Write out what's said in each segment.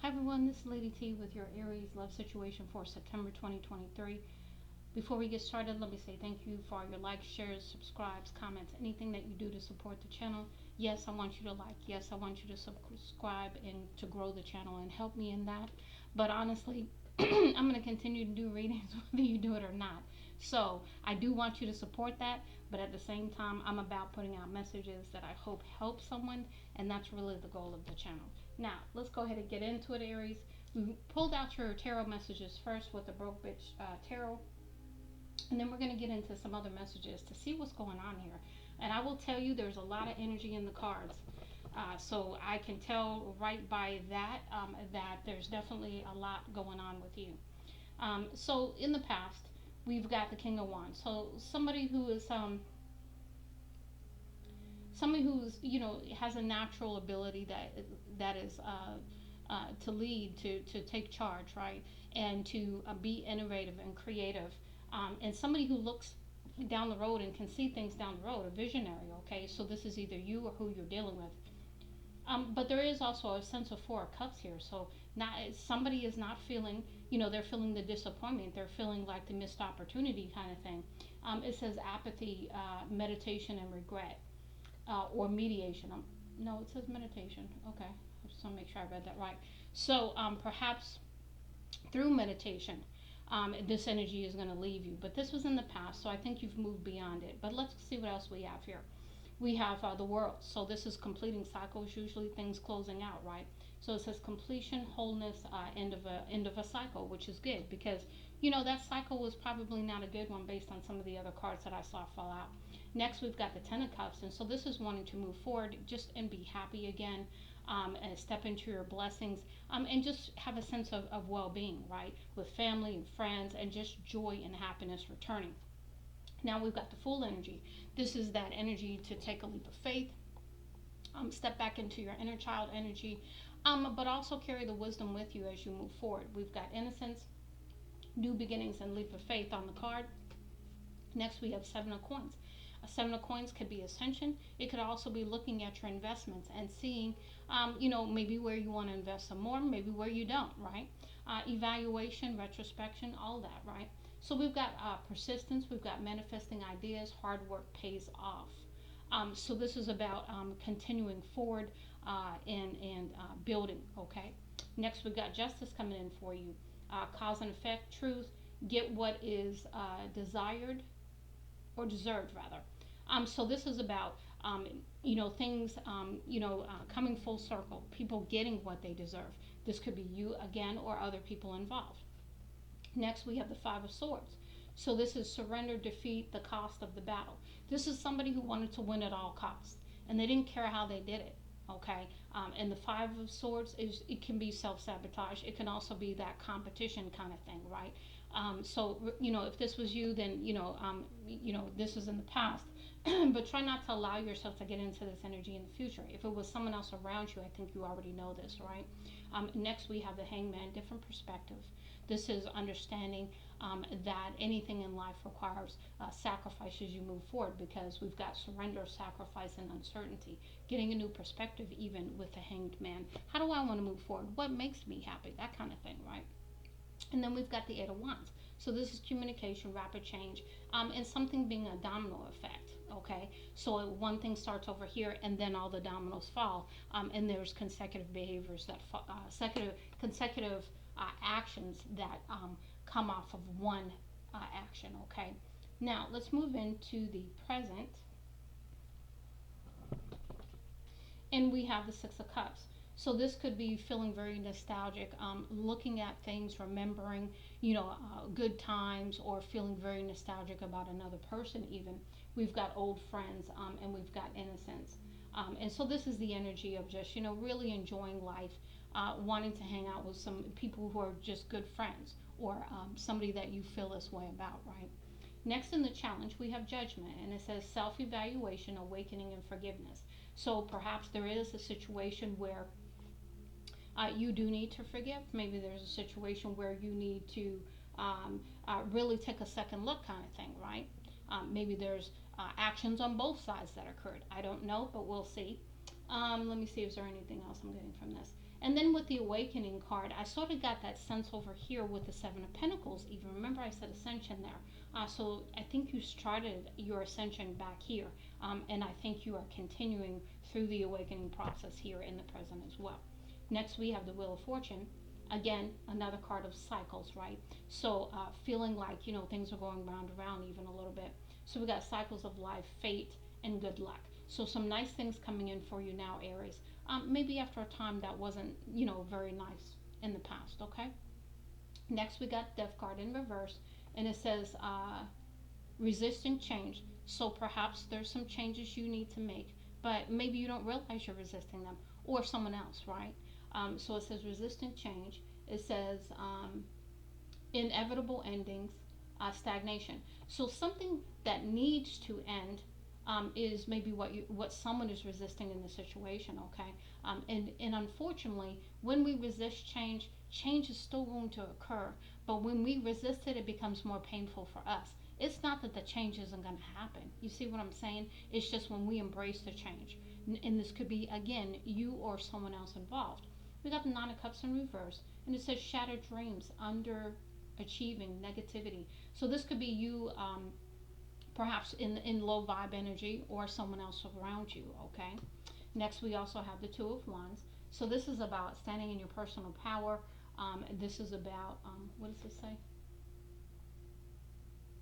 Hi everyone, this is Lady T with your Aries love situation for September 2023. Before we get started, let me say thank you for all your likes, shares, subscribes, comments, anything that you do to support the channel. Yes, I want you to like. Yes, I want you to subscribe and to grow the channel and help me in that. But honestly, I'm going to continue to do readings whether you do it or not. So I do want you to support that, but at the same time, I'm about putting out messages that I hope help someone, and that's really the goal of the channel. Now, let's go ahead and get into it, Aries. We pulled out your tarot messages first with the Broke Bitch Tarot, and then we're going to get into some other messages to see what's going on here. And I will tell you, there's a lot of energy in the cards. So I can tell right by that that there's definitely a lot going on with you. So in the past, we've got the King of Wands. So somebody who's has a natural ability that is to lead, to take charge, right, and to be innovative and creative, and somebody who looks down the road and can see things down the road, a visionary. Okay, so this is either you or who you're dealing with. But there is also a sense of Four of Cups here. So not somebody is not feeling, they're feeling the disappointment. They're feeling like the missed opportunity kind of thing. It says apathy, meditation, and regret, or mediation. No, it says meditation. Okay, I just want to make sure I read that right. So perhaps through meditation, this energy is going to leave you. But this was in the past, so I think you've moved beyond it. But let's see what else we have here. We have the world. So this is completing cycles, usually things closing out, right? So it says completion, wholeness, end of a cycle, which is good because that cycle was probably not a good one based on some of the other cards that I saw fall out. Next, we've got the Ten of Cups, and so this is wanting to move forward, just and be happy again, and step into your blessings, and just have a sense of well-being, right, with family and friends, and just joy and happiness returning. Now we've got the Fool energy. This is that energy to take a leap of faith, step back into your inner child energy, but also carry the wisdom with you as you move forward. We've got innocence, new beginnings, and leap of faith on the card. Next, we have Seven of Coins. A Seven of Coins could be ascension. It could also be looking at your investments and seeing, maybe where you want to invest some more, maybe where you don't, right? Evaluation, retrospection, all that, right? So we've got persistence, we've got manifesting ideas, hard work pays off. So this is about continuing forward, and building, okay? Next, we've got justice coming in for you. Cause and effect, truth, get what is desired or deserved rather. So this is about things coming full circle, people getting what they deserve. This could be you again or other people involved. Next, we have the Five of Swords. So this is surrender, defeat, the cost of the battle. This is somebody who wanted to win at all costs, and they didn't care how they did it. Okay, and the Five of Swords is, it can be self-sabotage. It can also be that competition kind of thing, right? So if this was you, then this is in the past. But try not to allow yourself to get into this energy in the future. If it was someone else around you, I think you already know this, right? Next, we have the Hangman, different perspective. This is understanding that anything in life requires sacrifice as you move forward, because we've got surrender, sacrifice, and uncertainty. Getting a new perspective, even with the Hanged Man. How do I want to move forward? What makes me happy? That kind of thing, right? And then we've got the Eight of Wands. So this is communication, rapid change, and something being a domino effect. Okay, so one thing starts over here, and then all the dominoes fall, and there's consecutive behaviors that consecutive actions that come off of one action. Okay, now let's move into the present, and we have the Six of Cups. So this could be feeling very nostalgic, looking at things, remembering, good times, or feeling very nostalgic about another person even. We've got old friends, and we've got innocence. And so this is the energy of just, really enjoying life, wanting to hang out with some people who are just good friends, or somebody that you feel this way about, right? Next in the challenge, we have judgment, and it says self-evaluation, awakening, and forgiveness. So perhaps there is a situation where you do need to forgive. Maybe there's a situation where you need to really take a second look, kind of thing, right? Maybe there's actions on both sides that occurred. I don't know, but we'll see. Let me see, is there anything else I'm getting from this? And then with the awakening card, I sort of got that sense over here with the Seven of Pentacles. Even remember, I said ascension there. So I think you started your ascension back here, and I think you are continuing through the awakening process here in the present as well. Next, we have the Wheel of Fortune. Again, another card of cycles, right? So feeling like things are going round and round even a little bit. So we got cycles of life, fate, and good luck. So some nice things coming in for you now, Aries. Maybe after a time that wasn't, very nice in the past, okay? Next, we got Death card in reverse, and it says resisting change. So perhaps there's some changes you need to make, but maybe you don't realize you're resisting them, or someone else, right? So it says resisting change. It says inevitable endings, stagnation. So something that needs to end is maybe what someone is resisting in the situation. Okay, and unfortunately, when we resist change, change is still going to occur. But when we resist it, it becomes more painful for us. It's not that the change isn't going to happen. You see what I'm saying? It's just when we embrace the change, and this could be again you or someone else involved. We got the Nine of Cups in reverse, and it says shattered dreams, under achieving negativity. So this could be you, perhaps in low vibe energy, or someone else around you. Okay. Next, we also have the Two of Wands. So this is about standing in your personal power. This is about what does this say?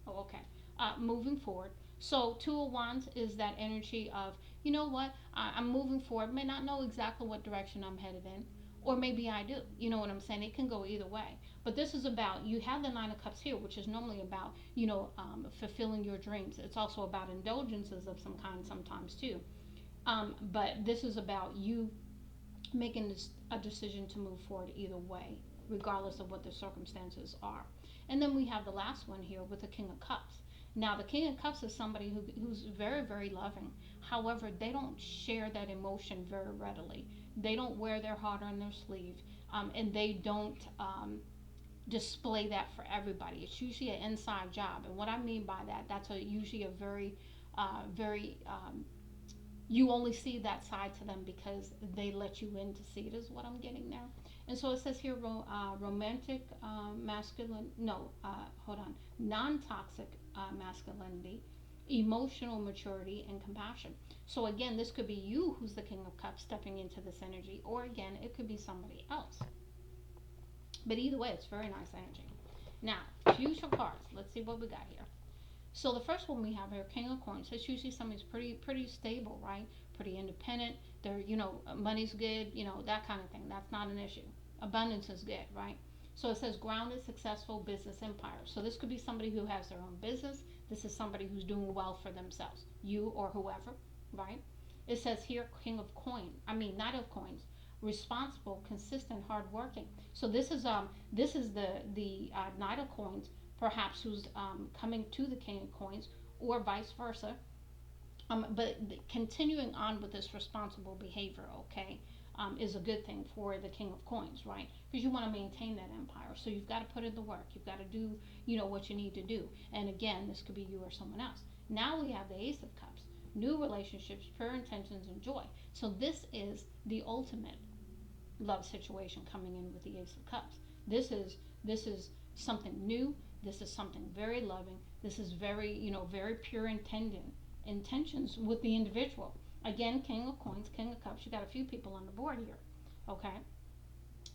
Oh, okay. Moving forward. So Two of Wands is that energy of, you know what, I'm moving forward. May not know exactly what direction I'm headed in, or maybe I do. You know what I'm saying? It can go either way. But this is about, you have the Nine of Cups here, which is normally about, fulfilling your dreams. It's also about indulgences of some kind sometimes too. But this is about you making a decision to move forward either way, regardless of what the circumstances are. And then we have the last one here with the King of Cups. Now, the King of Cups is somebody who's very, very loving. However, they don't share that emotion very readily. They don't wear their heart on their sleeve, and they don't display that for everybody. It's usually an inside job. And what I mean by that, that's usually a very, very you only see that side to them because they let you in to see it, is what I'm getting there. And so it says here romantic masculine, no, hold on, non toxic masculinity, emotional maturity, and compassion. So again, this could be you who's the King of Cups stepping into this energy, or again, it could be somebody else. But either way, it's very nice energy. Now, future cards. Let's see what we got here. So the first one we have here, King of Coins. It's usually somebody's pretty stable, right? Pretty independent. They're money's good, that kind of thing. That's not an issue. Abundance is good, right? So it says grounded, successful business empire. So this could be somebody who has their own business. This is somebody who's doing well for themselves, you or whoever, right? It says here, King of Coin. Knight of Coins. Responsible, consistent, hardworking. So this is the Knight of Coins, perhaps who's coming to the King of Coins, or vice versa. But continuing on with this responsible behavior, okay, is a good thing for the King of Coins, right? Because you want to maintain that empire. So you've got to put in the work. You've got to do, what you need to do. And again, this could be you or someone else. Now we have the Ace of Cups. New relationships, pure intentions, and joy. So this is the ultimate love situation coming in with the Ace of Cups. This is something new. This is something very loving. This is very pure intentions with the individual. Again, King of Coins, King of Cups. You got a few people on the board here. Okay.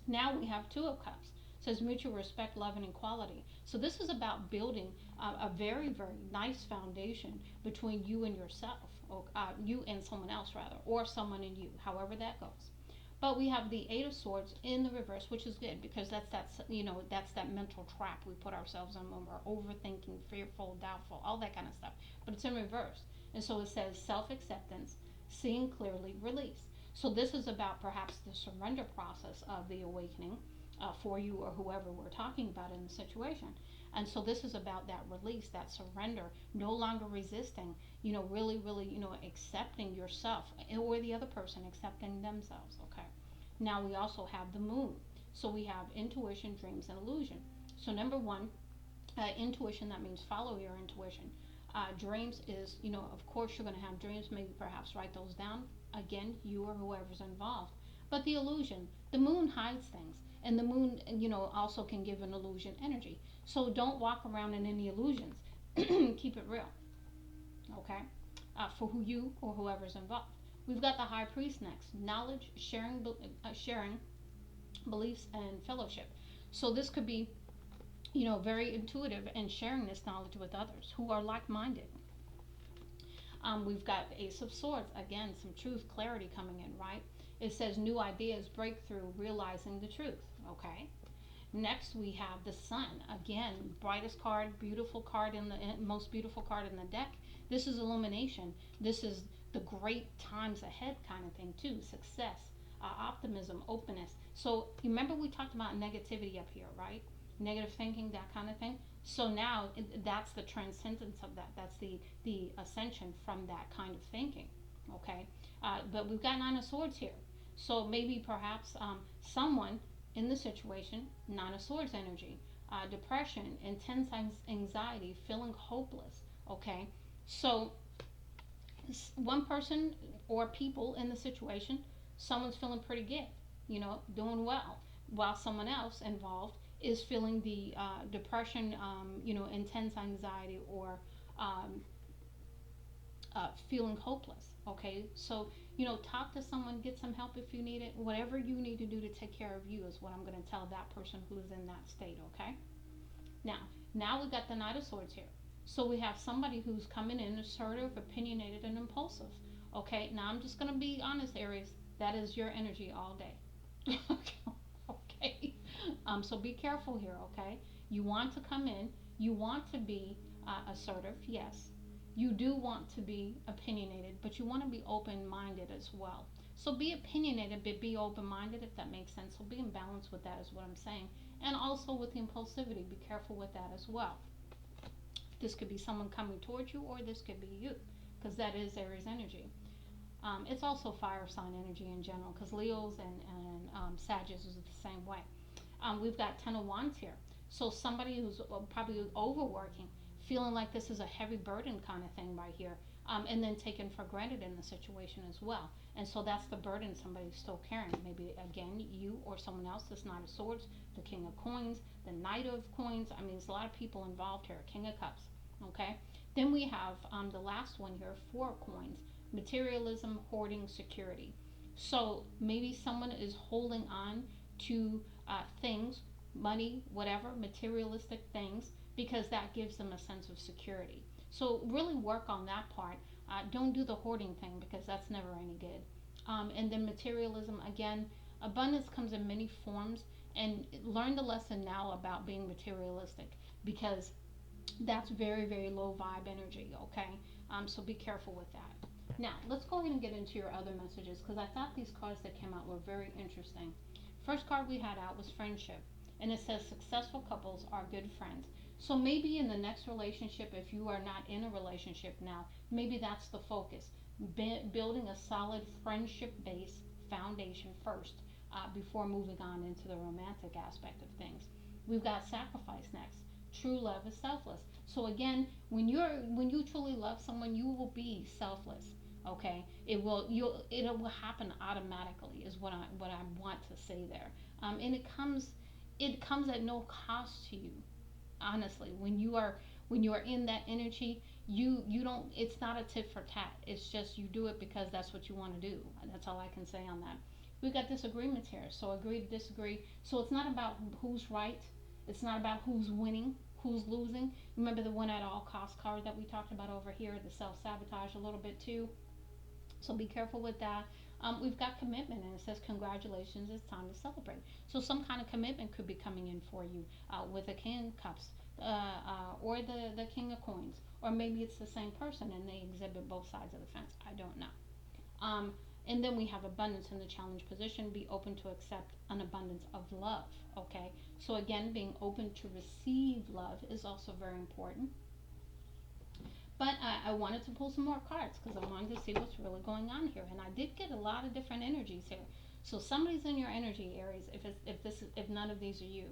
Now we have Two of Cups. It says mutual respect, love, and equality. So this is about building a very, very nice foundation between you and yourself, or you and someone else rather, or someone and you, however that goes. But we have the Eight of Swords in the reverse, which is good because that's that mental trap we put ourselves in when we're overthinking, fearful, doubtful, all that kind of stuff. But it's in reverse, and so it says self-acceptance, seeing clearly, release. So this is about perhaps the surrender process of the awakening for you or whoever we're talking about in the situation. And so this is about that release, that surrender, no longer resisting, really, really, accepting yourself or the other person accepting themselves. Okay. Now we also have the moon. So we have intuition, dreams, and illusion. So number one, intuition, that means follow your intuition. Dreams is, of course you're going to have dreams, maybe perhaps write those down. Again, you or whoever's involved. But the illusion, the moon hides things, and the moon, also can give an illusion energy. So don't walk around in any illusions. Keep it real, okay? For who you or whoever's involved. We've got the high priest next. Knowledge, sharing beliefs, and fellowship. So this could be, very intuitive and sharing this knowledge with others who are like-minded. We've got Ace of Swords. Again, some truth, clarity coming in, right? It says new ideas, breakthrough, realizing the truth. Okay. Next, we have the Sun. Again, brightest card, beautiful card most beautiful card in the deck. This is illumination. This is the great times ahead kind of thing too. Success, optimism, openness. So you remember we talked about negativity up here, right? Negative thinking, that kind of thing. So now that's the transcendence of that. That's the ascension from that kind of thinking. Okay, but we've got Nine of Swords here. So maybe perhaps someone in the situation, Nine of Swords energy, depression, intense anxiety, feeling hopeless. Okay, so one person or people in the situation, someone's feeling pretty good, doing well, while someone else involved is feeling the depression, intense anxiety, or um, feeling hopeless. Okay, so talk to someone, get some help if you need it. Whatever you need to do to take care of you is what I'm going to tell that person who's in that state. Okay, now we got the Knight of Swords here. So we have somebody who's coming in assertive, opinionated, and impulsive. Okay, now I'm just going to be honest, Aries. That is your energy all day. Okay. So be careful here. Okay, you want to come in. You want to be assertive. Yes, you do want to be opinionated, but you want to be open-minded as well. So be opinionated, but be open-minded, if that makes sense. So be in balance with that is what I'm saying. And also with the impulsivity, be careful with that as well. This could be someone coming towards you, or this could be you, because that is Aries energy. It's also fire sign energy in general, because Leos and Sagittarius is the same way. We've got Ten of Wands here. So somebody who's probably overworking, feeling like this is a heavy burden kind of thing right here, and then taken for granted in the situation as well. And so that's the burden somebody's still carrying. Maybe, again, you or someone else. This Knight of Swords, the King of Coins, the Knight of Coins. I mean, there's a lot of people involved here. King of Cups. Okay. Then we have the last one here, Four of Coins. Materialism, hoarding, security. So maybe someone is holding on to things, money, whatever, materialistic things, because that gives them a sense of security. So really work on that part. Don't do the hoarding thing, because that's never any good. And then materialism, again, abundance comes in many forms, and learn the lesson now about being materialistic, because that's very, very low vibe energy, okay? So be careful with that. Now, let's go ahead and get into your other messages, because I thought these cards that came out were very interesting. First card we had out was friendship, and it says successful couples are good friends. So maybe in the next relationship, if you are not in a relationship now, maybe that's the focus. Building a solid friendship base foundation first, before moving on into the romantic aspect of things. We've got sacrifice next. True love is selfless. So again, when you truly love someone, you will be selfless. Okay, it will happen automatically, is what I want to say there. And it comes at no cost to you. Honestly, when you are in that energy, you don't, it's not a tit for tat. It's just you do it because that's what you want to do. That's all I can say on that. We've got disagreements here, so agree to disagree. So it's not about who's right. It's not about who's winning, who's losing. Remember the one at all cost card that we talked about over here, the self-sabotage a little bit too. So be careful with that. We've got commitment, and it says congratulations, it's time to celebrate. So some kind of commitment could be coming in for you, with a King of Cups, or the King of Coins, or maybe it's the same person and they exhibit both sides of the fence. I don't know. Um, and then we have abundance in the challenge position. Be open to accept an abundance of love. Okay. So again, being open to receive love is also very important. But I wanted to pull some more cards, because I wanted to see what's really going on here, and I did get a lot of different energies here. So somebody's in your energy, Aries. If none of these are you,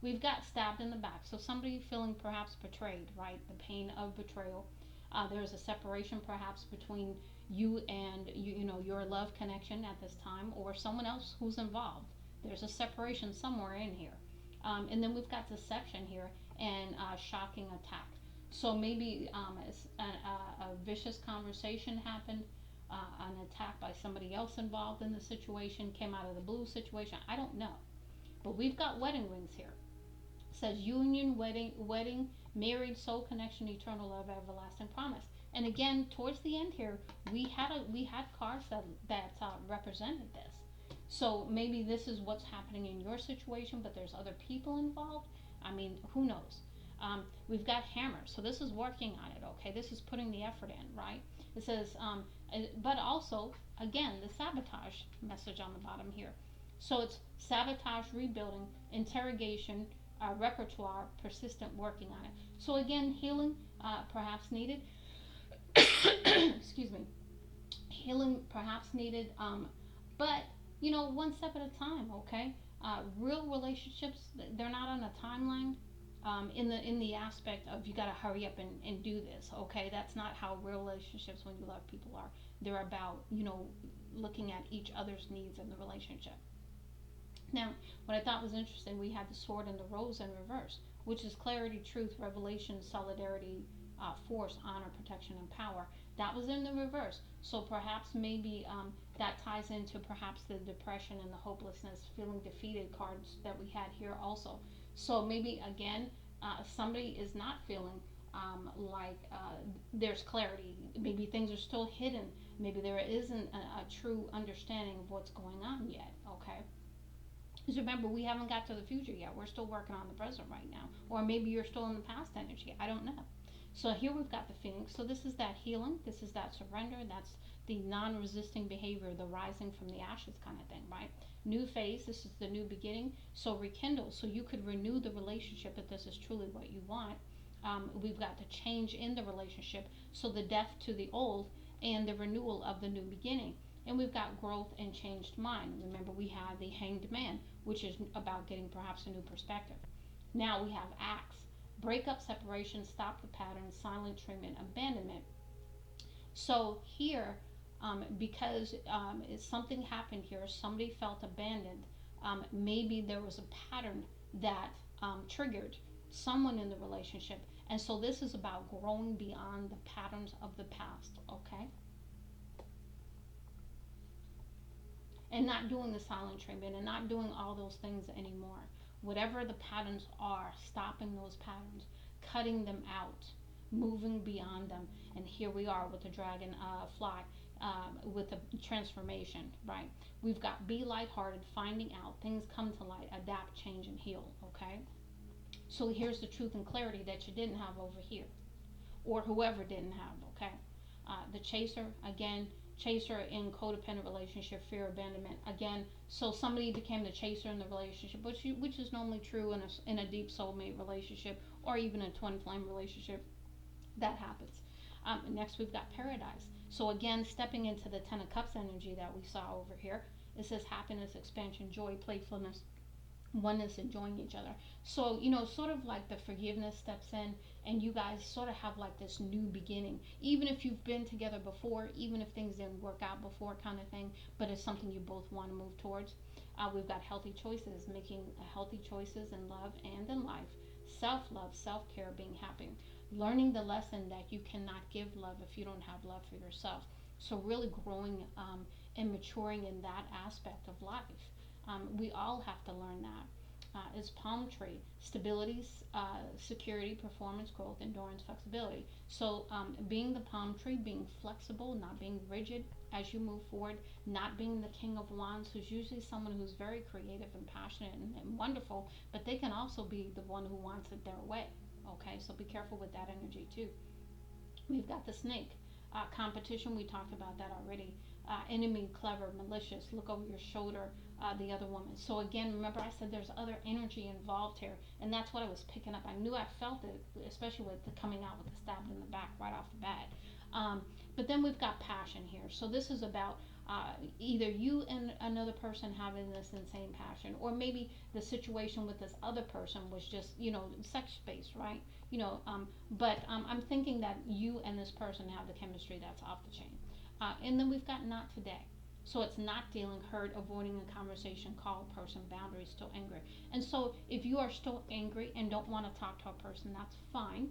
we've got stabbed in the back. So somebody feeling perhaps betrayed, right? The pain of betrayal. There's a separation perhaps between you and your love connection at this time, or someone else who's involved. There's a separation somewhere in here. And then we've got deception here and shocking attack. So maybe a vicious conversation happened, an attack by somebody else involved in the situation, came out of the blue situation. I don't know. But we've got wedding rings here. It says union, wedding, married, soul connection, eternal love, everlasting promise. And again, towards the end here, we had cards that represented this. So maybe this is what's happening in your situation, but there's other people involved. I mean, who knows? We've got hammer, so this is working on it. Okay, this is putting the effort in, right? It says, but also again the sabotage message on the bottom here. So it's sabotage, rebuilding, interrogation, repertoire, persistent working on it. So again, healing perhaps needed. Excuse me. Healing perhaps needed, but one step at a time. Okay, real relationships, they're not on a timeline. In the aspect of you got to hurry up and do this. Okay, that's not how real relationships when you love people are. They're about looking at each other's needs in the relationship. Now, what I thought was interesting, we had the sword and the rose in reverse, which is clarity, truth, revelation, solidarity, force, honor, protection, and power. That was in the reverse. So perhaps maybe that ties into perhaps the depression and the hopelessness, feeling defeated cards that we had here also. So maybe again, somebody is not feeling like there's clarity. Maybe things are still hidden. Maybe there isn't a true understanding of what's going on yet. Okay. Because remember, we haven't got to the future yet. We're still working on the present right now. Or maybe you're still in the past energy. I don't know. So here we've got the Phoenix. So this is that healing. This is that surrender. That's the non-resisting behavior, the rising from the ashes kind of thing, right? New phase. This is the new beginning. So rekindle. So you could renew the relationship if this is truly what you want. We've got the change in the relationship. So the death to the old and the renewal of the new beginning. And we've got growth and changed mind. Remember, we have the hanged man, which is about getting perhaps a new perspective. Now we have acts. Breakup, separation, stop the pattern, silent treatment, abandonment. So here, because something happened here, somebody felt abandoned. Maybe there was a pattern that triggered someone in the relationship. And so this is about growing beyond the patterns of the past, okay? And not doing the silent treatment and not doing all those things anymore. Whatever the patterns are, stopping those patterns, cutting them out, moving beyond them. And here we are with the dragon fly, with the transformation, right? We've got be lighthearted, finding out, things come to light, adapt, change, and heal, okay? So here's the truth and clarity that you didn't have over here, or whoever didn't have, okay? The chaser, again, chaser in codependent relationship, fear, abandonment. Again, so somebody became the chaser in the relationship, which is normally true in a deep soulmate relationship or even a twin flame relationship. That happens. Next, we've got paradise. So again, stepping into the Ten of Cups energy that we saw over here. It says happiness, expansion, joy, playfulness, oneness, enjoying each other. So sort of like the forgiveness steps in, and you guys sort of have like this new beginning, even if you've been together before, even if things didn't work out before, kind of thing, but it's something you both want to move towards. We've got healthy choices, making healthy choices in love and in life, self-love, self-care, being happy, learning the lesson that you cannot give love if you don't have love for yourself. So really growing and maturing in that aspect of life. We all have to learn that. Is palm tree, stability, security, performance, growth, endurance, flexibility. So being the palm tree, being flexible, not being rigid as you move forward, not being the king of wands, who's usually someone who's very creative and passionate and wonderful, but they can also be the one who wants it their way. Okay, so be careful with that energy too. We've got the snake. Competition, we talked about that already. Enemy, clever, malicious, look over your shoulder, the other woman. So again, remember I said there's other energy involved here, and that's what I was picking up. I knew I felt it, especially with the coming out with the stabbed in the back right off the bat. But then we've got passion here. So this is about either you and another person having this insane passion, or maybe the situation with this other person was just sex based, right? But I'm thinking that you and this person have the chemistry that's off the chain. And then we've got not today. So it's not dealing, hurt, avoiding a conversation, call a person, boundaries, still angry. And so if you are still angry and don't want to talk to a person, that's fine.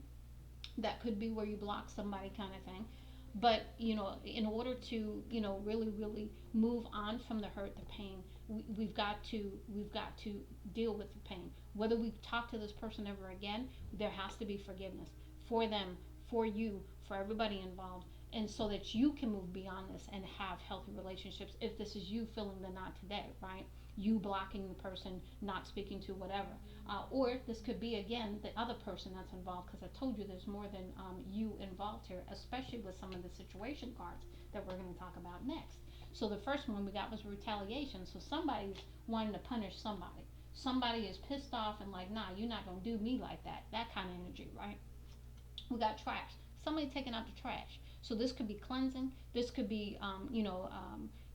That could be where you block somebody, kind of thing. But in order to really really move on from the hurt, the pain, we've got to deal with the pain. Whether we talk to this person ever again, there has to be forgiveness for them, for you, for everybody involved, and so that you can move beyond this and have healthy relationships. If this is you feeling the not today, right, you blocking the person, not speaking to, whatever. Or this could be, again, the other person that's involved, because I told you there's more than you involved here, especially with some of the situation cards that we're going to talk about next. So the first one we got was retaliation. So somebody's wanting to punish somebody. Somebody is pissed off and like, nah, you're not going to do me like that. That kind of energy, right? We got trash. Somebody taking out the trash. So this could be cleansing. This could be,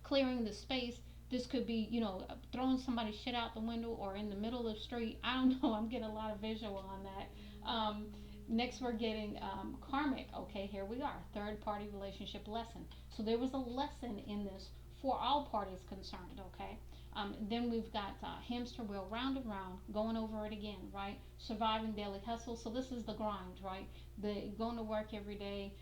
clearing the space. This could be, throwing somebody's shit out the window or in the middle of the street. I don't know. I'm getting a lot of visual on that. Next, we're getting karmic. Okay, here we are. Third party relationship lesson. So there was a lesson in this for all parties concerned. Okay. Then we've got hamster wheel, round and round, going over it again, right? Surviving daily hustle. So this is the grind, right? The going to work every day,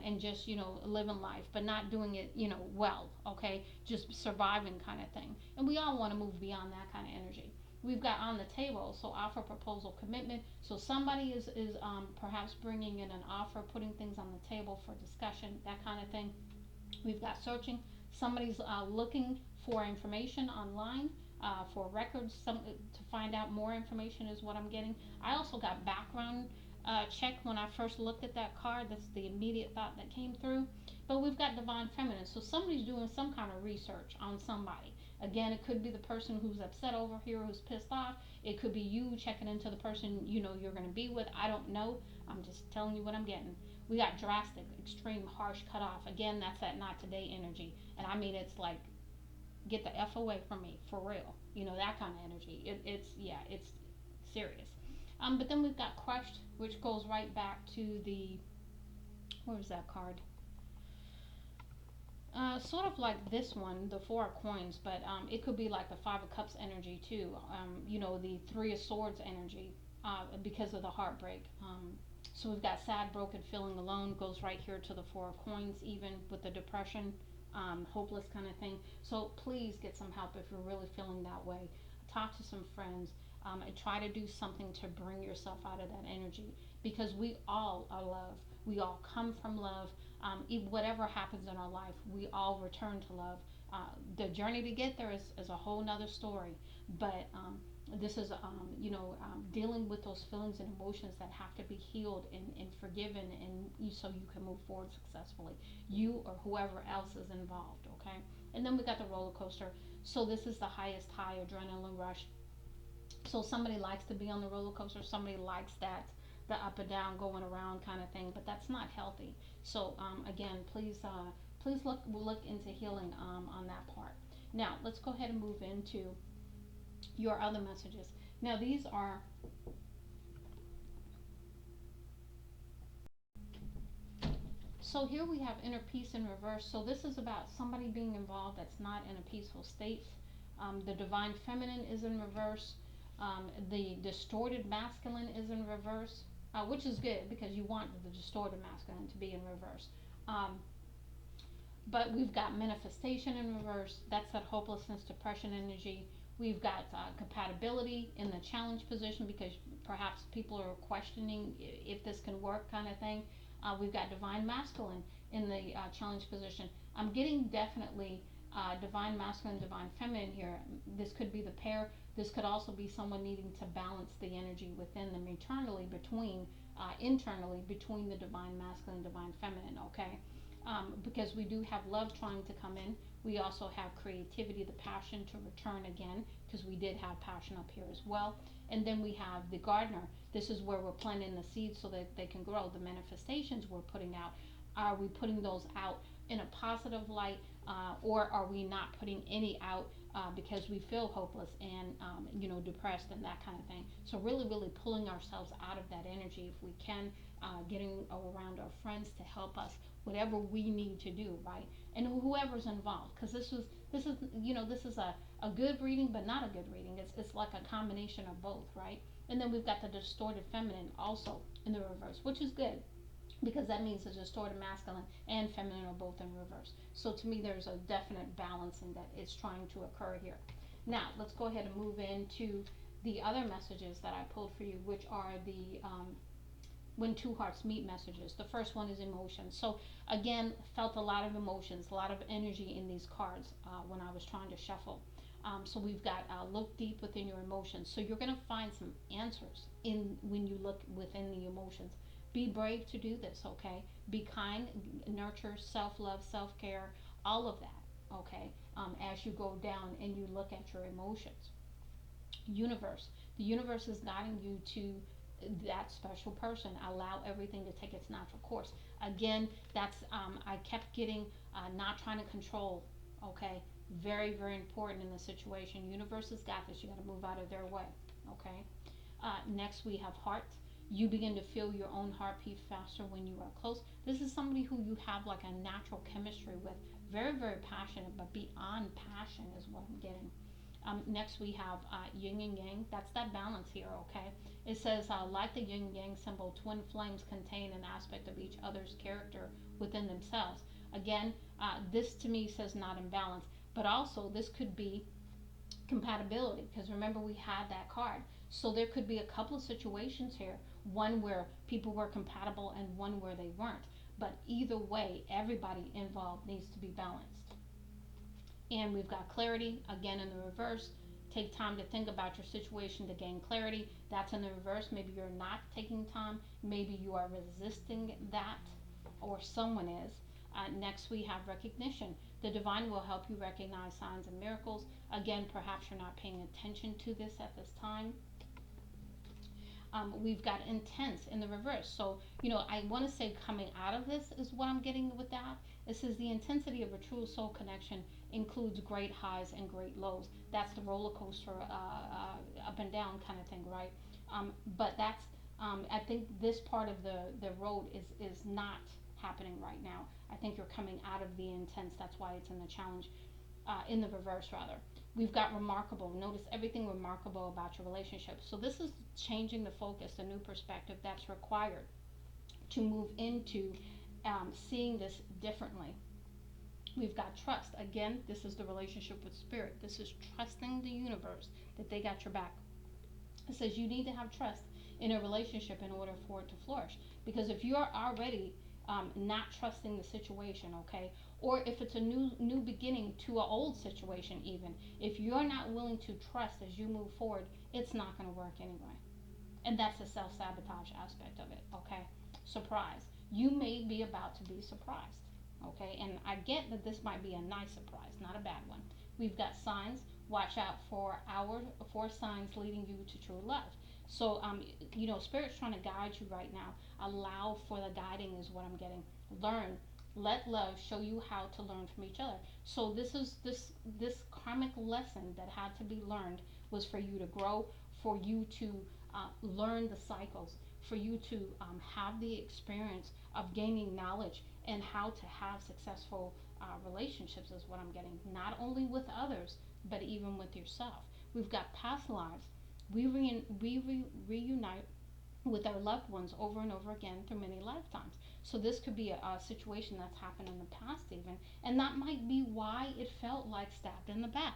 and just living life, but not doing it well. Okay, just surviving kind of thing. And we all want to move beyond that kind of energy. We've got on the table, so offer, proposal, commitment. So somebody is perhaps bringing in an offer, putting things on the table for discussion, that kind of thing. We've got searching. Somebody's looking for information online, for records, to find out more information is what I'm getting. I also got background check when I first looked at that card. That's the immediate thought that came through. But we've got divine feminine. So somebody's doing some kind of research on somebody. Again, it could be the person who's upset over here, who's pissed off. It could be you checking into the person you're going to be with. I don't know. I'm just telling you what I'm getting. We got drastic, extreme, harsh, cut off. Again, that's that not today energy. And I mean, it's like, get the F away from me, for real. That kind of energy. It's serious. But then we've got crushed, which goes right back to the, where was that card? Sort of like this one, the Four of Coins, but it could be like the Five of Cups energy too. The Three of Swords energy, because of the heartbreak. So we've got sad, broken, feeling alone, goes right here to the Four of Coins, even with the depression, hopeless kind of thing. So please get some help if you're really feeling that way. Talk to some friends, and try to do something to bring yourself out of that energy, because we all are love. We all come from love. Whatever happens in our life, we all return to love. The journey to get there is a whole nother story, but this is dealing with those feelings and emotions that have to be healed and forgiven, and so you can move forward successfully, you or whoever else is involved. Okay. And then we got the roller coaster. So this is the highest high, adrenaline rush. So somebody likes to be on the roller coaster, somebody likes that, the up and down, going around kind of thing, but that's not healthy. So again, please look into healing on that part. Now let's go ahead and move into your other messages. Now these are, so here we have inner peace in reverse. So this is about somebody being involved that's not in a peaceful state. The divine feminine is in reverse. The distorted masculine is in reverse, which is good because you want the distorted masculine to be in reverse. Um, but we've got manifestation in reverse. That's that hopelessness, depression energy. We've got compatibility in the challenge position, because perhaps people are questioning if this can work, kind of thing. We've got divine masculine in the challenge position. I'm getting definitely divine masculine, divine feminine here. This could be the pair. This could also be someone needing to balance the energy within them internally between the divine masculine, divine feminine. Okay. Because we do have love trying to come in. We also have creativity, the passion to return again, because we did have passion up here as well. And then we have the gardener. This is where we're planting the seeds so that they can grow. The manifestations we're putting out, are we putting those out in a positive light, or are we not putting any out because we feel hopeless and depressed and that kind of thing? So really, really pulling ourselves out of that energy if we can, getting around our friends to help us whatever we need to do, right? And whoever's involved, because this is a good reading, but not a good reading. It's like a combination of both, right? And then we've got the distorted feminine also in the reverse, which is good because that means the distorted masculine and feminine are both in reverse. So to me, there's a definite balancing that is trying to occur here. Now, let's go ahead and move into the other messages that I pulled for you, which are the when two hearts meet messages. The first one is emotions. So again, felt a lot of emotions, a lot of energy in these cards when I was trying to shuffle. So we've got look deep within your emotions. So you're going to find some answers in when you look within the emotions. Be brave to do this, okay? Be kind, nurture, self-love, self-care, all of that, okay? As you go down and you look at your emotions. Universe. The universe is guiding you to that special person. Allow everything to take its natural course. Again, that's I kept getting not trying to control. Okay, very very important in this situation. Universe has got this. You got to move out of their way. Okay. Next we have heart. You begin to feel your own heartbeat faster when you are close. This is somebody who you have like a natural chemistry with. Very very passionate, but beyond passion is what I'm getting. Next, we have yin and yang. That's that balance here, okay? It says, like the yin and yang symbol, twin flames contain an aspect of each other's character within themselves. Again, this to me says not imbalance, but also this could be compatibility because remember we had that card. So there could be a couple of situations here, one where people were compatible and one where they weren't. But either way, everybody involved needs to be balanced. And we've got clarity again in the reverse. Take time to think about your situation to gain clarity. That's in the reverse. Maybe you're not taking time. Maybe you are resisting that, or someone is. Next, we have recognition. The divine will help you recognize signs and miracles. Again, perhaps you're not paying attention to this at this time. We've got intense in the reverse. So, I want to say coming out of this is what I'm getting with that. It says the intensity of a true soul connection includes great highs and great lows. That's the roller coaster, up and down kind of thing, right? But I think this part of the road is not happening right now. I think you're coming out of the intense. That's why it's in the challenge, in the reverse rather. We've got remarkable. Notice everything remarkable about your relationship. So this is changing the focus, a new perspective that's required to move into seeing this differently. We've got trust. Again, this is the relationship with spirit. This is trusting the universe that they got your back. It says you need to have trust in a relationship in order for it to flourish. Because if you're already not trusting the situation, okay, or if it's a new beginning to an old situation, even if you're not willing to trust as you move forward, it's not going to work anyway. And that's the self sabotage aspect of it, okay? Surprise. You may be about to be surprised, okay? And I get that this might be a nice surprise, not a bad one. We've got signs. Watch out for signs leading you to true love. So, Spirit's trying to guide you right now. Allow for the guiding, is what I'm getting. Learn. Let love show you how to learn from each other. So this karmic lesson that had to be learned was for you to grow, for you to learn the cycles, for you to have the experience of gaining knowledge and how to have successful relationships is what I'm getting. Not only with others, but even with yourself. We've got past lives. We reunite with our loved ones over and over again through many lifetimes. So this could be a situation that's happened in the past even, and that might be why it felt like stabbed in the back.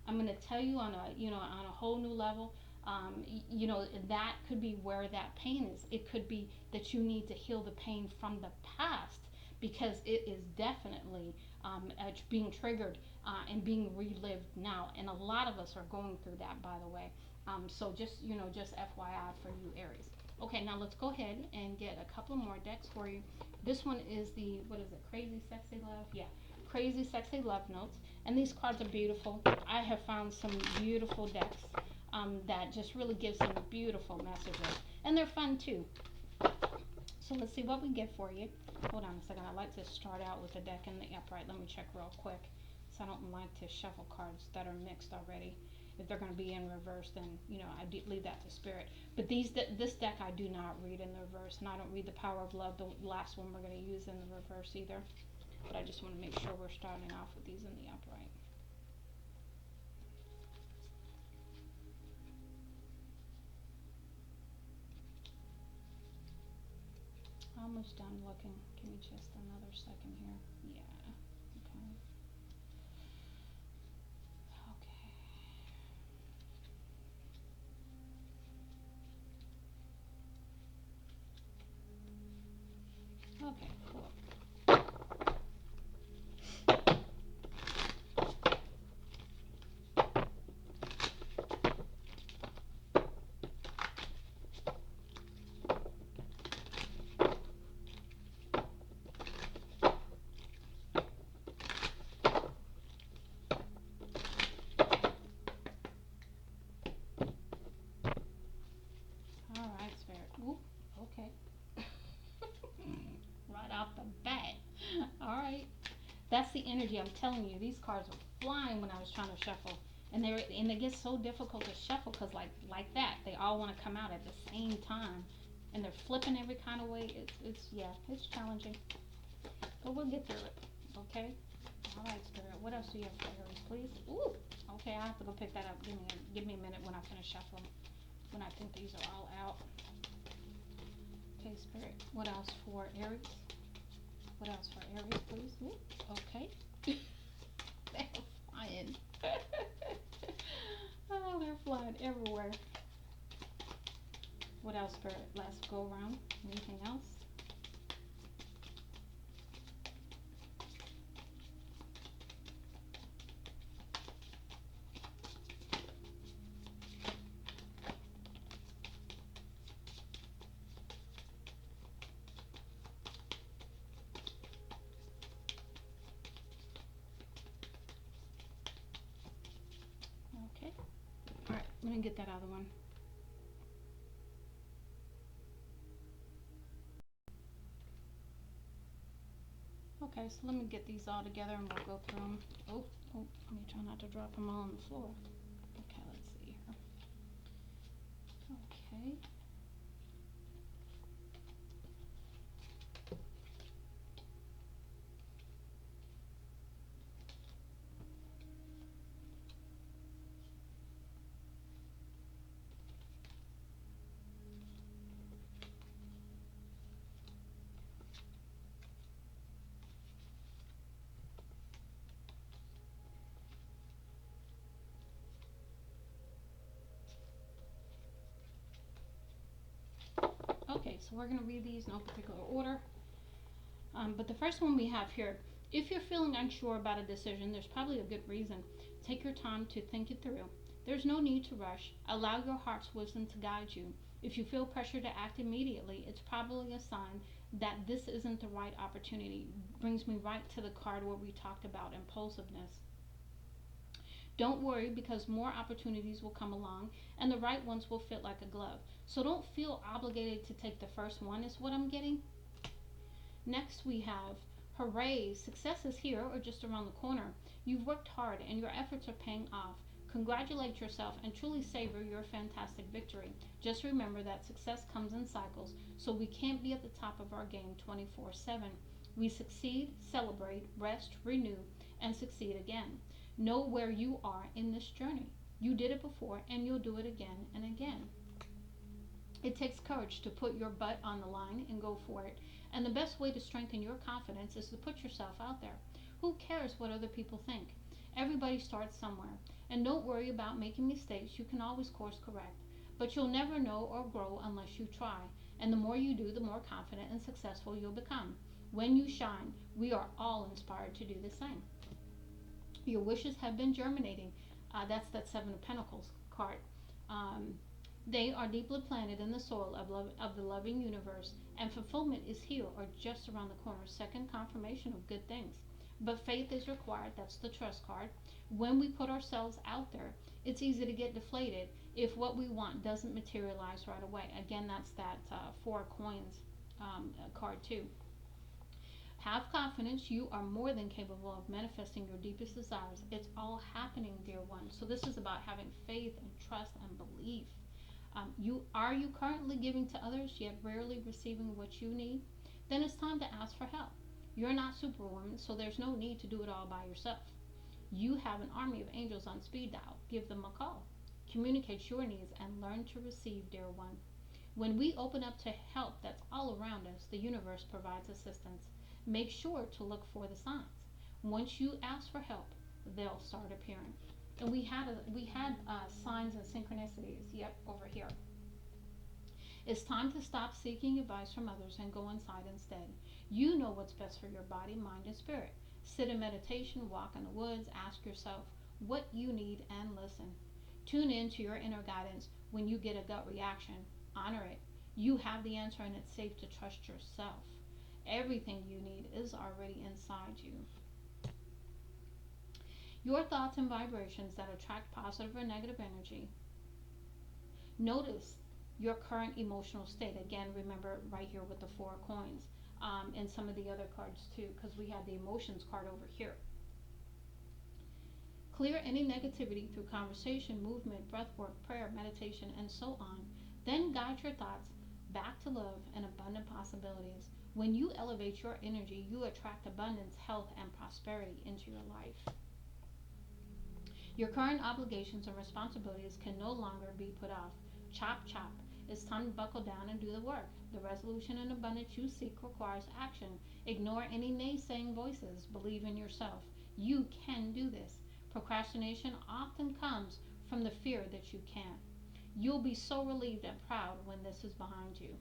I'm going to tell you on a whole new level. That could be where that pain is. It could be that you need to heal the pain from the past because it is definitely being triggered and being relived now. And a lot of us are going through that, by the way. So just FYI for you, Aries. Okay, now let's go ahead and get a couple more decks for you. This one is what is it? Crazy Sexy Love? Yeah, Crazy Sexy Love Notes. And these cards are beautiful. I have found some beautiful decks that just really give some beautiful messages. And they're fun too. So let's see what we get for you. Hold on a second. I like to start out with the deck in the upright. Let me check real quick. So I don't like to shuffle cards that are mixed already. If they're going to be in reverse, then I leave that to spirit. But this deck I do not read in the reverse, and I don't read the Power of Love, the last one we're going to use in the reverse either. But I just want to make sure we're starting off with these in the upright. Almost done looking. Give me just another second here. Yeah. Okay. Okay. Okay, cool. All right, Spirit. Ooh, okay. Right off the bat. All right. That's the energy. I'm telling you, these cards were flying when I was trying to shuffle, and it gets so difficult to shuffle because like that, they all want to come out at the same time, and they're flipping every kind of way. It's yeah, it's challenging, but we'll get through it. Okay. All right, Spirit. What else do you have for Aries, please? Ooh. Okay, I have to go pick that up. Give me a minute when I finish shuffling. When I think these are all out. Okay, Spirit. What else for Aries? What else for Aries, please? Ooh, okay. They're flying. Oh, they're flying everywhere. What else, Spirit? Let's go around. Anything else? Okay. All right. Let me get that other one. Okay, so let me get these all together and we'll go through them. Oh, let me try not to drop them all on the floor. Okay, let's see here. Okay. Okay, so we're going to read these in no particular order. But the first one we have here, if you're feeling unsure about a decision, there's probably a good reason. Take your time to think it through. There's no need to rush. Allow your heart's wisdom to guide you. If you feel pressure to act immediately, it's probably a sign that this isn't the right opportunity. Brings me right to the card where we talked about impulsiveness. Don't worry because more opportunities will come along and the right ones will fit like a glove. So don't feel obligated to take the first one, is what I'm getting. Next, we have hooray, success is here or just around the corner. You've worked hard and your efforts are paying off. Congratulate yourself and truly savor your fantastic victory. Just remember that success comes in cycles, so we can't be at the top of our game 24/7. We succeed, celebrate, rest, renew, and succeed again. Know where you are in this journey. You did it before and you'll do it again and again. It takes courage to put your butt on the line and go for it. And the best way to strengthen your confidence is to put yourself out there. Who cares what other people think? Everybody starts somewhere. And don't worry about making mistakes. You can always course correct. But you'll never know or grow unless you try. And the more you do, the more confident and successful you'll become. When you shine, we are all inspired to do the same. Your wishes have been germinating. That's that Seven of Pentacles card. Um, they are deeply planted in the soil of the loving universe, and fulfillment is here or just around the corner. Second confirmation of good things. But faith is required. That's the trust card. When we put ourselves out there, it's easy to get deflated if what we want doesn't materialize right away. Again, that's that Four of Coins card too. Have confidence. You are more than capable of manifesting your deepest desires. It's all happening, dear one. So this is about having faith and trust and belief. You currently giving to others yet rarely receiving what you need? Then it's time to ask for help. You're not superwoman, so there's no need to do it all by yourself. You have an army of angels on speed dial. Give them a call. Communicate your needs and learn to receive, dear one. When we open up to help that's all around us, the universe provides assistance. Make sure to look for the signs. Once you ask for help, they'll start appearing. And we had signs and synchronicities. Yep, over here. It's time to stop seeking advice from others and go inside instead. You know what's best for your body, mind, and spirit. Sit in meditation, walk in the woods, ask yourself what you need, and listen. Tune in to your inner guidance when you get a gut reaction. Honor it. You have the answer, and it's safe to trust yourself. Everything you need is already inside you. Your thoughts and vibrations that attract positive or negative energy. Notice your current emotional state. Again, remember right here with the four coins, and some of the other cards too, because we had the emotions card over here. Clear any negativity through conversation, movement, breath work, prayer, meditation, and so on. Then guide your thoughts back to love and abundant possibilities. When you elevate your energy, you attract abundance, health, and prosperity into your life. Your current obligations and responsibilities can no longer be put off. Chop, chop. It's time to buckle down and do the work. The resolution and abundance you seek requires action. Ignore any naysaying voices. Believe in yourself. You can do this. Procrastination often comes from the fear that you can't. You'll be so relieved and proud when this is behind you.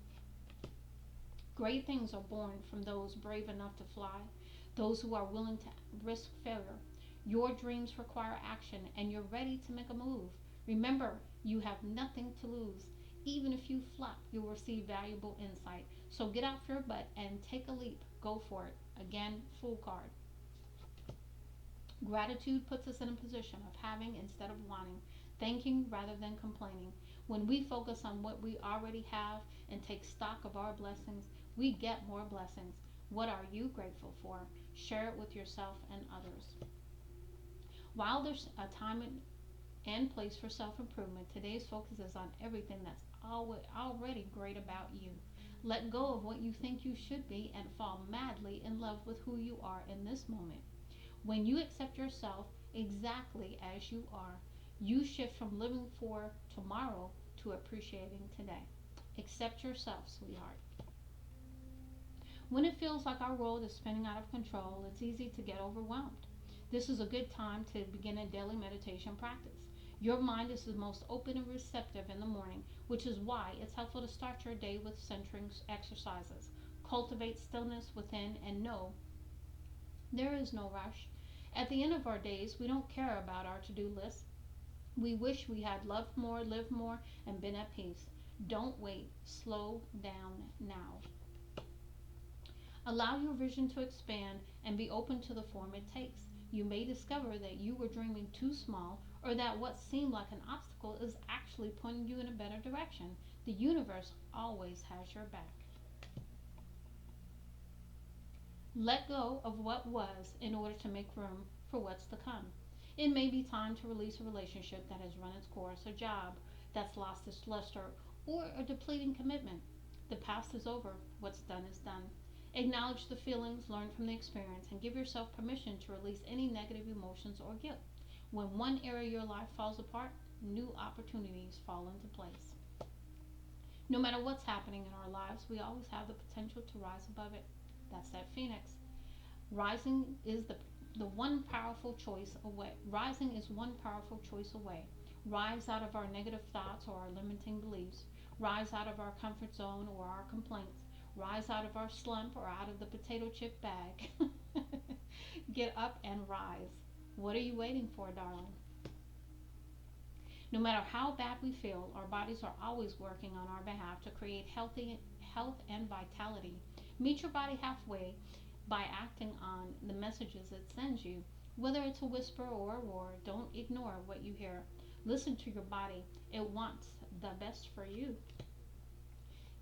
Great things are born from those brave enough to fly, those who are willing to risk failure. Your dreams require action, and you're ready to make a move. Remember, you have nothing to lose. Even if you flop, you'll receive valuable insight. So get off your butt and take a leap. Go for it. Again, full card. Gratitude puts us in a position of having instead of wanting, thanking rather than complaining. When we focus on what we already have and take stock of our blessings, we get more blessings. What are you grateful for? Share it with yourself and others. While there's a time and place for self improvement, today's focus is on everything that's already great about you. Let go of what you think you should be and fall madly in love with who you are in this moment. When you accept yourself exactly as you are, you shift from living for tomorrow to appreciating today. Accept yourself, sweetheart. When it feels like our world is spinning out of control, it's easy to get overwhelmed. This is a good time to begin a daily meditation practice. Your mind is the most open and receptive in the morning, which is why it's helpful to start your day with centering exercises. Cultivate stillness within and know there is no rush. At the end of our days, we don't care about our to do list. We wish we had loved more, lived more, and been at peace. Don't wait. Slow down now. Allow your vision to expand and be open to the form it takes. You may discover that you were dreaming too small or that what seemed like an obstacle is actually pointing you in a better direction. The universe always has your back. Let go of what was in order to make room for what's to come. It may be time to release a relationship that has run its course, a job that's lost its luster, or a depleting commitment. The past is over. What's done is done. Acknowledge the feelings, learn from the experience, and give yourself permission to release any negative emotions or guilt. When one area of your life falls apart, new opportunities fall into place. No matter what's happening in our lives, we always have the potential to rise above it. That's that phoenix. Rising is the one powerful choice away. Rising is one powerful choice away. Rise out of our negative thoughts or our limiting beliefs. Rise out of our comfort zone or our complaints. Rise out of our slump or out of the potato chip bag. Get up and rise. What are you waiting for, darling? No matter how bad we feel, our bodies are always working on our behalf to create health and vitality. Meet your body halfway by acting on the messages it sends you. Whether it's a whisper or a roar, don't ignore what you hear. Listen to your body. It wants the best for you.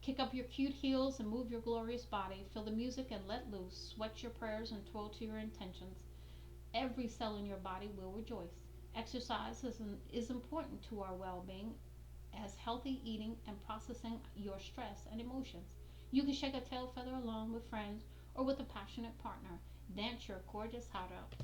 Kick up your cute heels and move your glorious body. Feel the music and let loose. Sweat your prayers and twirl to your intentions. Every cell in your body will rejoice. Exercise is important to our well being, as healthy eating and processing your stress and emotions. You can shake a tail feather alone with friends or with a passionate partner. Dance your gorgeous heart out.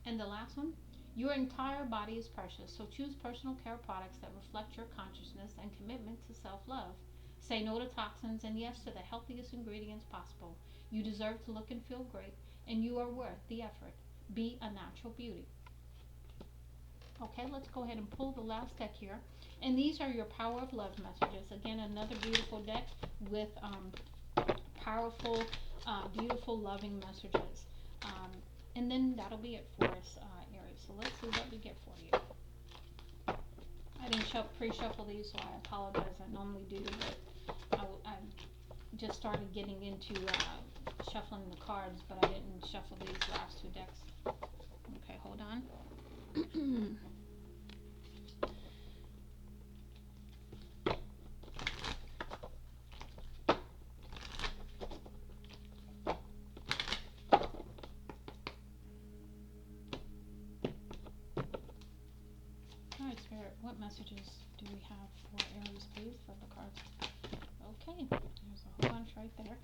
And the last one, your entire body is precious, so choose personal care products that reflect your consciousness and commitment to self love. Say no to toxins and yes to the healthiest ingredients possible. You deserve to look and feel great, and you are worth the effort. Be a natural beauty. Okay, let's go ahead and pull the last deck here. And these are your power of love messages. Again, another beautiful deck with powerful, beautiful, loving messages. Um, and then that'll be it for us, Aries. So let's see what we get for you. I didn't pre-shuffle these, so I apologize. I normally do, but I just started getting into shuffling the cards, but I didn't shuffle these last two decks. Okay, hold on. Alright, Spirit, what messages do we have for Aries, please, for the cards? Okay, there's a whole bunch right there.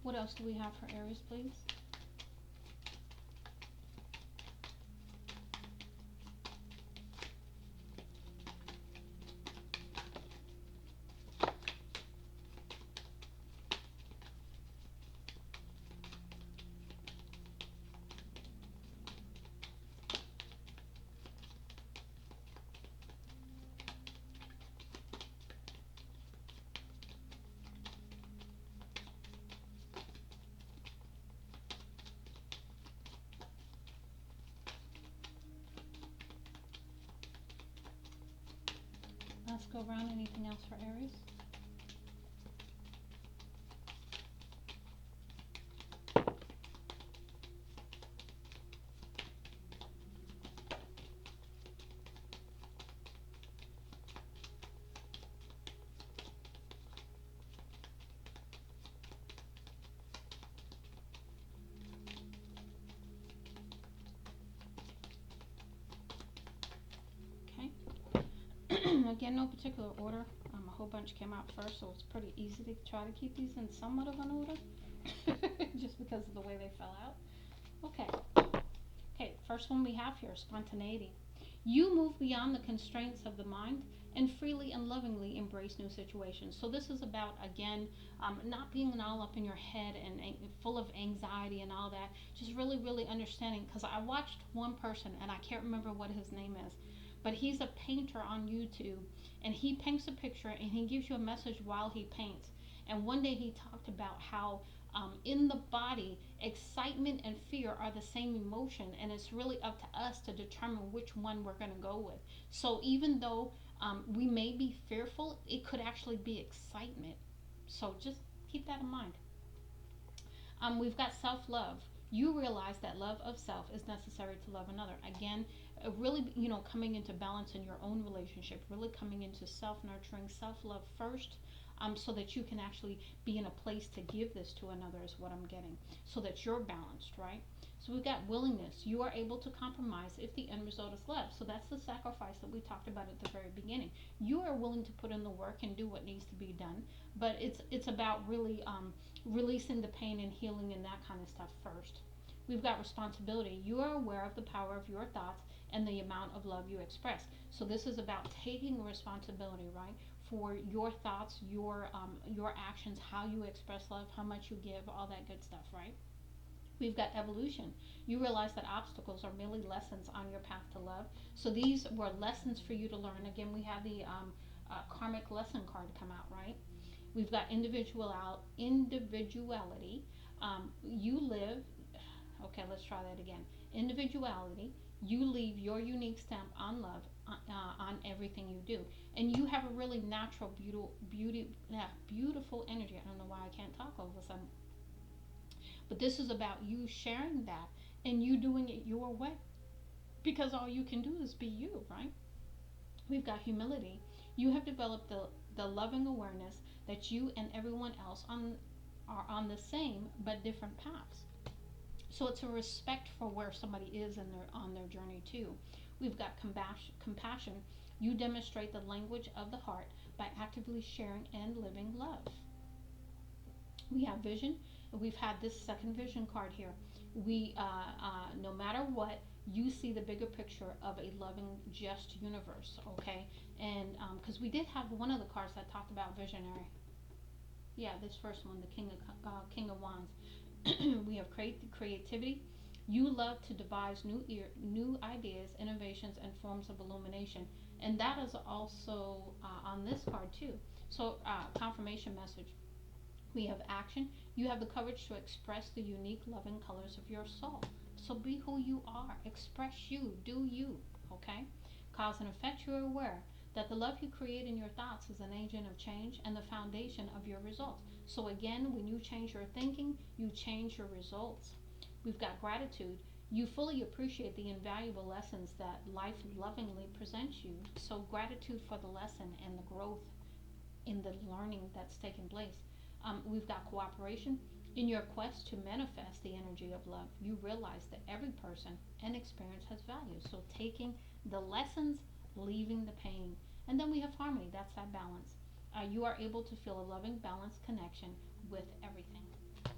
What else do we have for Aries, please? Let's go around. Anything else for Aries? Okay. Again, no particular order. A whole bunch came out first, so it's pretty easy to try to keep these in somewhat of an order, just because of the way they fell out. Okay. Okay, first one we have here, spontaneity. You move beyond the constraints of the mind and freely and lovingly embrace new situations. So this is about, again, not being all up in your head and full of anxiety and all that. Just really, really understanding. Because I watched one person, and I can't remember what his name is, but he's a painter on YouTube, and he paints a picture and he gives you a message while he paints. And one day he talked about how in the body, excitement and fear are the same emotion, and it's really up to us to determine which one we're going to go with. So even though we may be fearful, it could actually be excitement. So just keep that in mind. We've got self love. You realize that love of self is necessary to love another. Again, really, coming into balance in your own relationship, really coming into self nurturing, self love first, so that you can actually be in a place to give this to another, is what I'm getting, so that you're balanced, right? So we've got willingness. You are able to compromise if the end result is love. So that's the sacrifice that we talked about at the very beginning. You are willing to put in the work and do what needs to be done, but it's about really releasing the pain and healing and that kind of stuff first. We've got responsibility. You are aware of the power of your thoughts and the amount of love you express. So this is about taking responsibility, right, for your thoughts, your actions, how you express love, how much you give, all that good stuff, right? We've got evolution. You realize that obstacles are merely lessons on your path to love. So these were lessons for you to learn. Again, we have the karmic lesson card come out, right? We've got individuality. You live. Okay, let's try that again. Individuality. You leave your unique stamp on love on everything you do, and you have a really natural, beautiful energy. I don't know why I can't talk all of a sudden, but this is about you sharing that and you doing it your way, because all you can do is be you, right? We've got humility. You have developed the loving awareness that you and everyone else are on the same but different paths. So it's a respect for where somebody is in on their journey too. We've got compassion. You demonstrate the language of the heart by actively sharing and living love. We have vision. We've had this second vision card here. No matter what, you see the bigger picture of a loving, just universe. Okay, and because we did have one of the cards that talked about visionary. Yeah, this first one, the King of Wands. We have creativity. You love to devise new ideas, innovations, and forms of illumination, and that is also on this card too. So, confirmation message. We have action. You have the courage to express the unique, loving colors of your soul. So be who you are. Express you. Do you. Okay? Cause and effect. You are aware that the love you create in your thoughts is an agent of change and the foundation of your results. So again, when you change your thinking, you change your results. We've got gratitude. You fully appreciate the invaluable lessons that life lovingly presents you. So gratitude for the lesson and the growth in the learning that's taken place. We've got cooperation. In your quest to manifest the energy of love, you realize that every person and experience has value. So taking the lessons, leaving the pain. And then we have harmony. That's that balance. You are able to feel a loving, balanced connection with everything.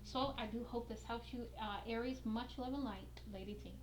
So I do hope this helps you, Aries. Much love and light, Lady T.